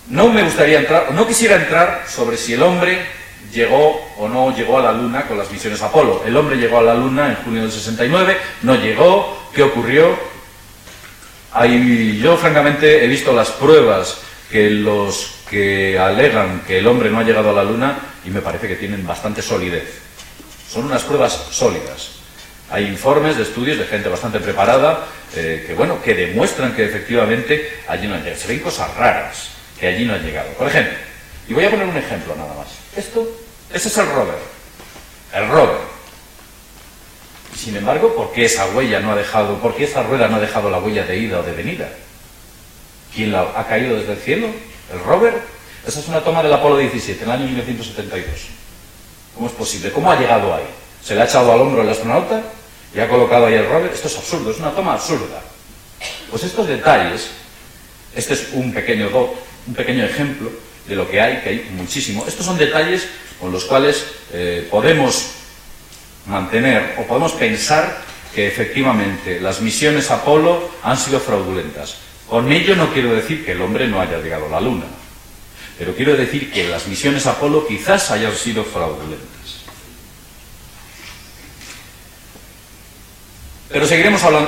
no me gustaría entrar, no quisiera entrar sobre si el hombre llegó o no llegó a la Luna con las misiones Apolo. El hombre llegó a la Luna en junio del 69, no llegó, ¿qué ocurrió? Yo francamente he visto las pruebas que los que alegan que el hombre no ha llegado a la Luna y me parece que tienen bastante solidez. Son unas pruebas sólidas. Hay informes de estudios de gente bastante preparada que demuestran que efectivamente allí no han llegado. Se ven cosas raras que allí no han llegado. Por ejemplo, y voy a poner un ejemplo nada más. Ese es el rover. El rover. Y sin embargo, ¿por qué esa huella no ha dejado, por qué esa rueda no ha dejado la huella de ida o de venida? ¿Quién la ha caído desde el cielo? ¿El rover? Esa es una toma del Apolo 17, en el año 1972. ¿Cómo es posible? ¿Cómo ha llegado ahí? ¿Se le ha echado al hombro el astronauta y ha colocado ahí el rover? Esto es absurdo, es una toma absurda. Pues estos detalles, este es un pequeño ejemplo de lo que hay muchísimo. Estos son detalles con los cuales podemos mantener o podemos pensar que efectivamente las misiones Apolo han sido fraudulentas. Con ello no quiero decir que el hombre no haya llegado a la Luna, pero quiero decir que las misiones Apolo quizás hayan sido fraudulentas. Pero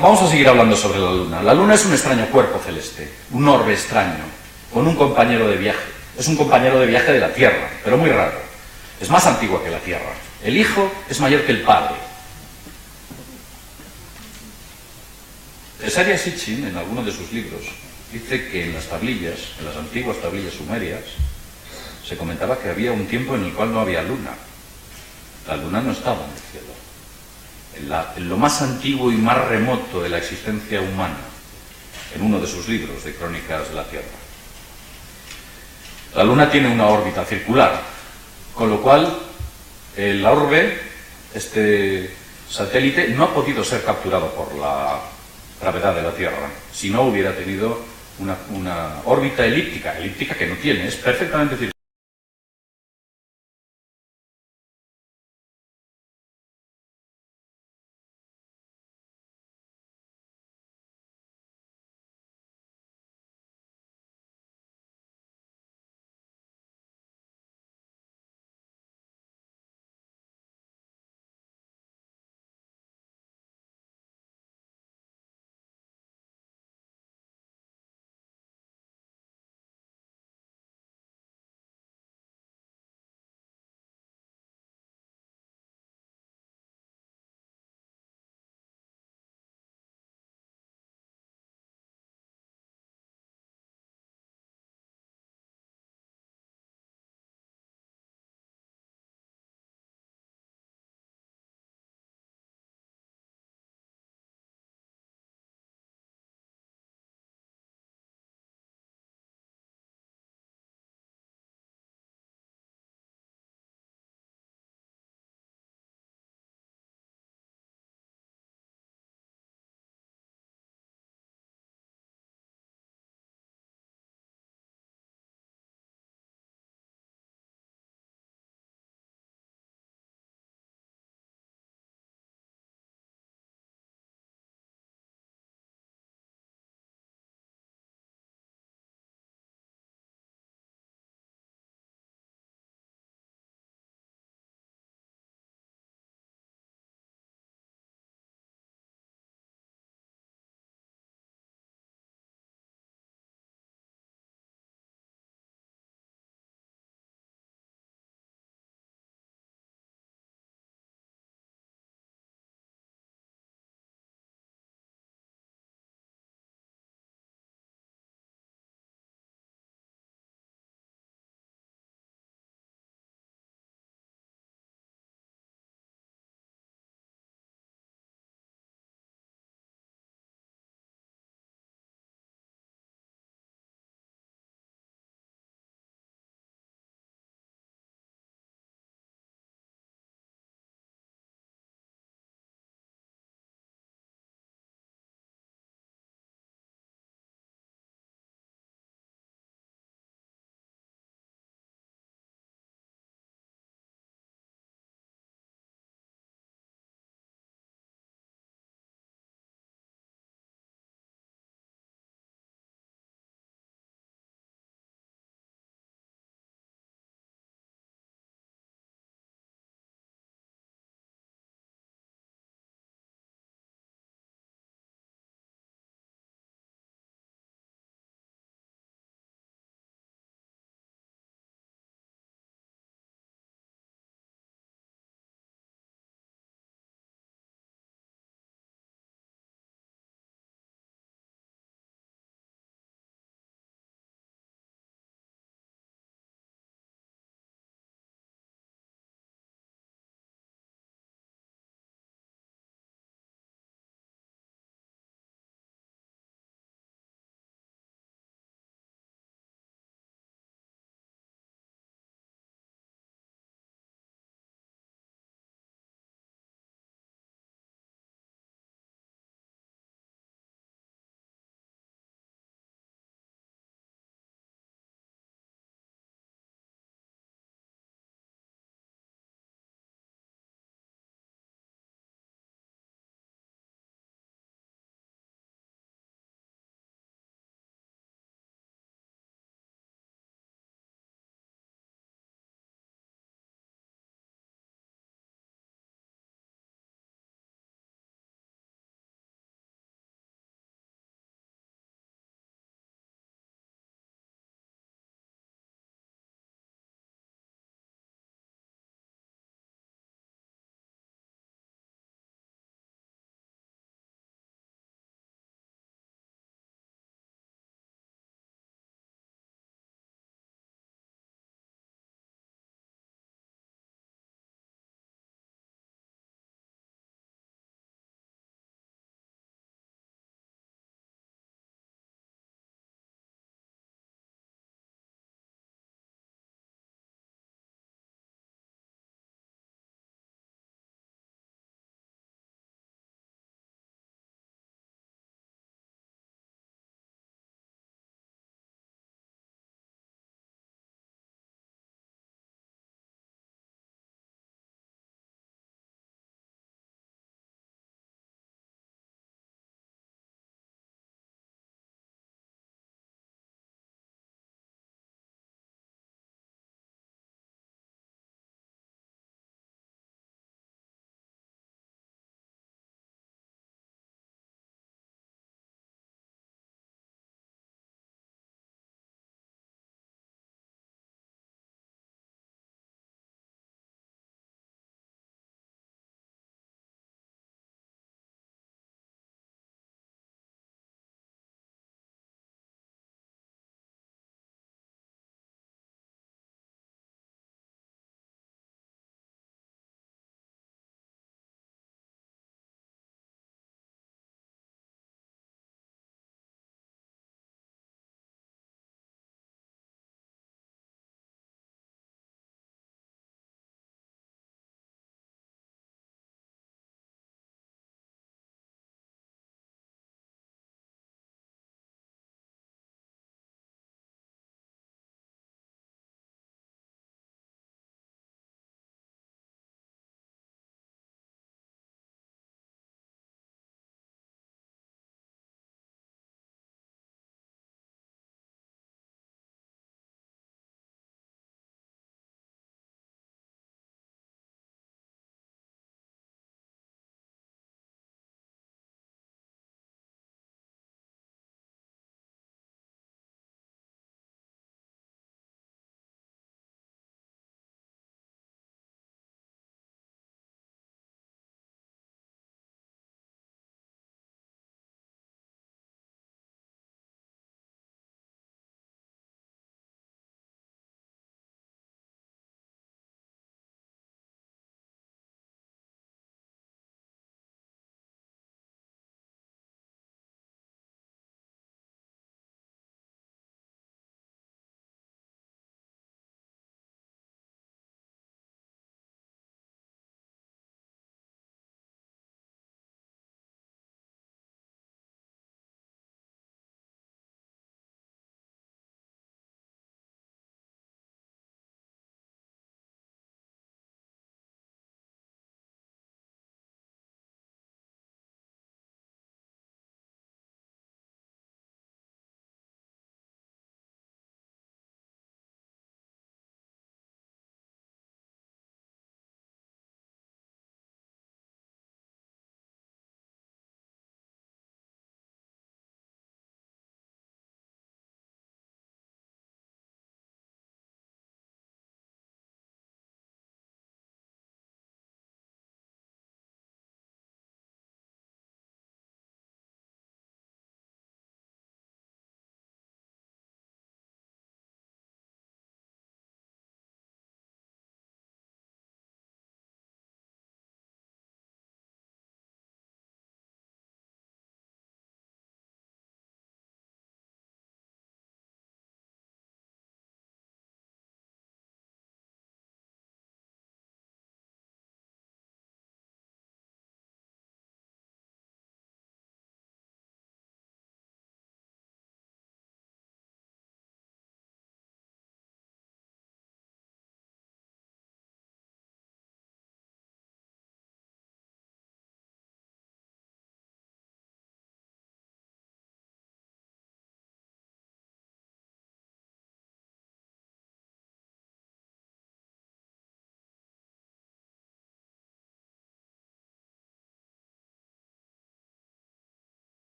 vamos a seguir hablando sobre la Luna. La Luna es un extraño cuerpo celeste, un orbe extraño, con un compañero de viaje. Es un compañero de viaje de la Tierra, pero muy raro. Es más antigua que la Tierra. El hijo es mayor que el padre. Tesaria Sitchin, en alguno de sus libros, dice que en las antiguas tablillas sumerias, se comentaba que había un tiempo en el cual no había luna. La luna no estaba en el cielo. En lo más antiguo y más remoto de la existencia humana, en uno de sus libros de Crónicas de la Tierra. La Luna tiene una órbita circular, con lo cual el orbe, este satélite, no ha podido ser capturado por la gravedad de la Tierra, si no hubiera tenido una órbita elíptica que no tiene, es perfectamente circular.